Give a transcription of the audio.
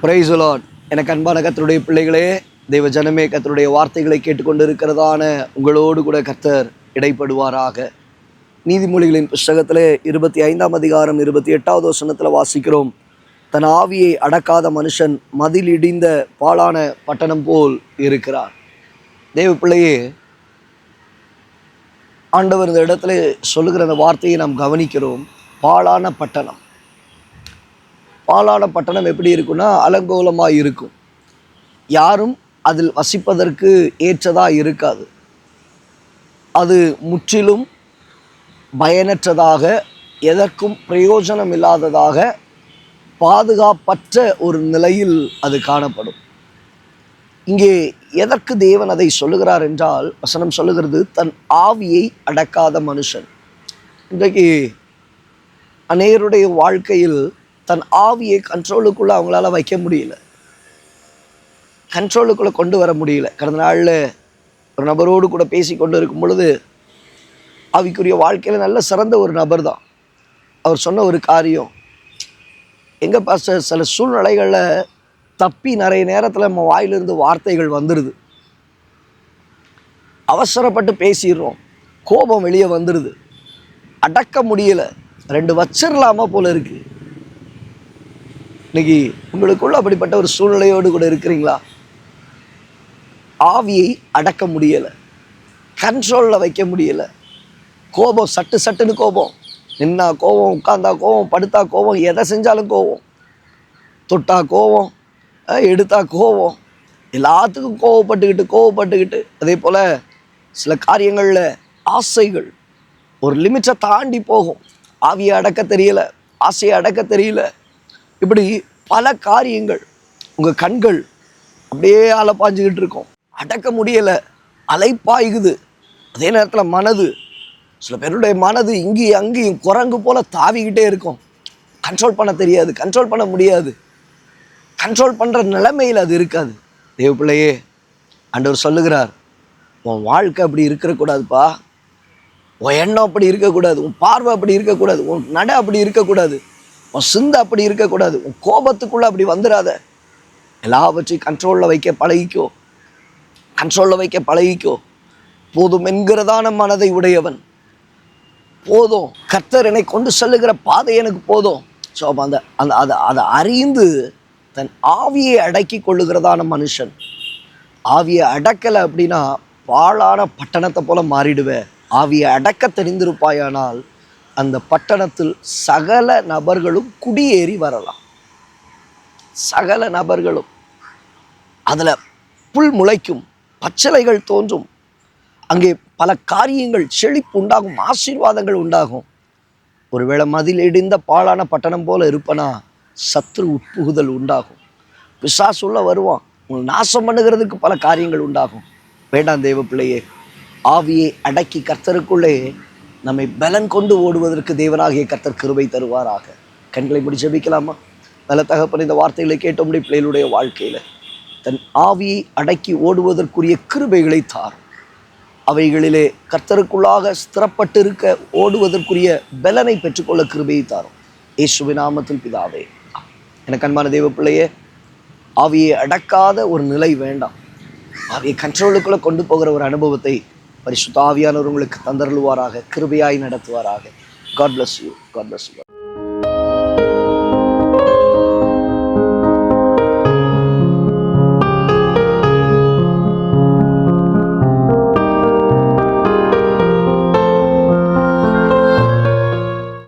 Praise the Lord. எனக்கு அன்பான கர்த்தருடைய பிள்ளைகளே, தெய்வ ஜனமே, கர்த்தருடைய வார்த்தைகளை கேட்டுக்கொண்டு இருக்கிறதான உங்களோடு கூட கர்த்தர் இடைப்படுவாராக. நீதிமொழிகளின் புஸ்தகத்திலே 25ஆம் அதிகாரம் 28வது வசனத்தில் வாசிக்கிறோம், தன் ஆவியை அடக்காத மனுஷன் மதில் இடிந்த பாழான பட்டணம் போல் இருக்கிறார். தெய்வ பிள்ளையே, ஆண்டவர் இந்த இடத்துல சொல்லுகிற அந்த வார்த்தையை நாம் கவனிக்கிறோம். பாழான பட்டணம். பாழான பட்டணம் எப்படி இருக்குன்னா, அலங்கோலமாக இருக்கும். யாரும் அதில் வசிப்பதற்கு ஏற்றதாக இருக்காது. அது முற்றிலும் பயனற்றதாக, எதற்கும் பிரயோஜனம் இல்லாததாக, பாதுகாப்பற்ற ஒரு நிலையில் அது காணப்படும். இங்கே எதற்கு தேவன் அதை சொல்லுகிறார் என்றால், வசனம் சொல்லுகிறது, தன் ஆவியை அடக்காத மனுஷன். இன்றைக்கு அநேகருடைய வாழ்க்கையில் தன் ஆவியை கண்ட்ரோலுக்குள்ளே அவங்களால வைக்க முடியல, கண்ட்ரோலுக்குள்ளே கொண்டு வர முடியல. கடந்த நாளில் ஒரு நபரோடு கூட பேசி கொண்டு இருக்கும் பொழுது, ஆவிக்குரிய வாழ்க்கையில் நல்ல சிறந்த ஒரு நபர் தான். அவர் சொன்ன ஒரு காரியம், எங்கே பாஸ்டர், சில சூழ்நிலைகளில் தப்பி நிறைய நேரத்தில் நம்ம வாயிலிருந்து வார்த்தைகள் வந்துடுது, அவசரப்பட்டு பேசிடுறோம், கோபம் வெளியே வந்துடுது, அடக்க முடியலை, 2 வச்சிடலாமா போல இருக்குது. இன்னைக்கு உங்களுக்குள்ள அப்படிப்பட்ட ஒரு சூழ்நிலையோடு கூட இருக்கிறீங்களா? ஆவியை அடக்க முடியலை, கண்ட்ரோலில் வைக்க முடியலை. கோபம், சட்டுன்னு கோபம், நின்னா கோபம், உட்கார்ந்தா கோபம், படுத்தா கோபம், எதை செஞ்சாலும் கோபம், தொட்டா கோபம், எடுத்தா கோபம், எல்லாத்துக்கும் கோவப்பட்டுக்கிட்டு அதே போல் சில காரியங்களில் ஆசைகள் ஒரு லிமிட்டை தாண்டி போகும். ஆவியை அடக்க தெரியல, ஆசையை அடக்க தெரியல. இப்படி பல காரியங்கள். உங்கள் கண்கள் அப்படியே அலைப்பாஞ்சிக்கிட்டு இருக்கும், அடக்க முடியலை, அலைப்பாயுகுது. அதே நேரத்தில் மனது, சில பேருடைய மனது இங்கேயும் அங்கேயும் குரங்கு போல் தாவிக்கிட்டே இருக்கும். கண்ட்ரோல் பண்ண தெரியாது, கண்ட்ரோல் பண்ண முடியாது, கண்ட்ரோல் பண்ணுற நிலைமையில் அது இருக்காது. தேவ பிள்ளையே, ஆண்டவர் சொல்லுகிறார், உன் வாழ்க்கை அப்படி இருக்கக்கூடாதுப்பா, உன் எண்ணம் அப்படி இருக்கக்கூடாது, உன் பார்வை அப்படி இருக்கக்கூடாது, உன் நட அப்படி இருக்கக்கூடாது, உன் சிந்தை அப்படி இருக்கக்கூடாது, உன் கோபத்துக்குள்ளே அப்படி வந்துடாத. எல்லாவற்றையும் கண்ட்ரோலில் வைக்க பழகிக்கோ, கண்ட்ரோலில் வைக்க பழகிக்கோ. போதும் என்கிறதான மனதை உடையவன். போதும், கர்த்தர் என்னை கொண்டு செல்லுகிற பாதை எனக்கு போதும். ஸோ அப்போ அதை அறிந்து தன் ஆவியை அடக்கி கொள்ளுகிறதான மனுஷன். ஆவியை அடக்கலை அப்படின்னா பாழான பட்டணத்தை போல மாறிடுவேன். ஆவியை அடக்க தெரிந்திருப்பாயானால் அந்த பட்டணத்தில் சகல நபர்களும் குடியேறி வரலாம். சகல நபர்களும், அதில் புல் முளைக்கும், பச்சிலைகள் தோன்றும், அங்கே பல காரியங்கள், செழிப்பு உண்டாகும், ஆசீர்வாதங்கள் உண்டாகும். ஒருவேளை மதில் இடிந்த பாழான பட்டணம் போல இருப்பனா, சத்ரு உட்புகுதல் உண்டாகும், பிசாசு உள்ள வருவான், உங்களை நாசம் பண்ணுகிறதுக்கு பல காரியங்கள் உண்டாகும். வேண்டாம் தேவ பிள்ளையே, ஆவியை அடக்கி கர்த்தருக்குள்ளே நம்மை பலன் கொண்டு ஓடுவதற்கு தேவனாகிய கர்த்தர் கிருபை தருவாராக. கண்களை மூடி ஜெபிக்கலாமா? நல்ல தகப்பன், இந்த வார்த்தைகளை கேட்டபடி பிள்ளைகளுடைய வாழ்க்கையில் தன் ஆவியை அடக்கி ஓடுவதற்குரிய கிருபைகளை தார். அவைகளிலே கர்த்தருக்குள்ளாக ஸ்திரப்பட்டு இருக்க ஓடுவதற்குரிய பலனை பெற்றுக்கொள்ள கிருபையை தாரும். இயேசுவின் நாமத்தில் பிதாவே. எனக்கு அன்பான தேவ பிள்ளையே, ஆவியை அடக்காத ஒரு நிலை வேண்டாம். ஆவியை கண்ட்ரோலுக்குள்ளே கொண்டு போகிற ஒரு அனுபவத்தை பரிசுத்த ஆவியானவர் உங்களுக்கு தந்தருளுவாராக, கிருபையாய் நடத்துவாராக. God bless you. God bless you.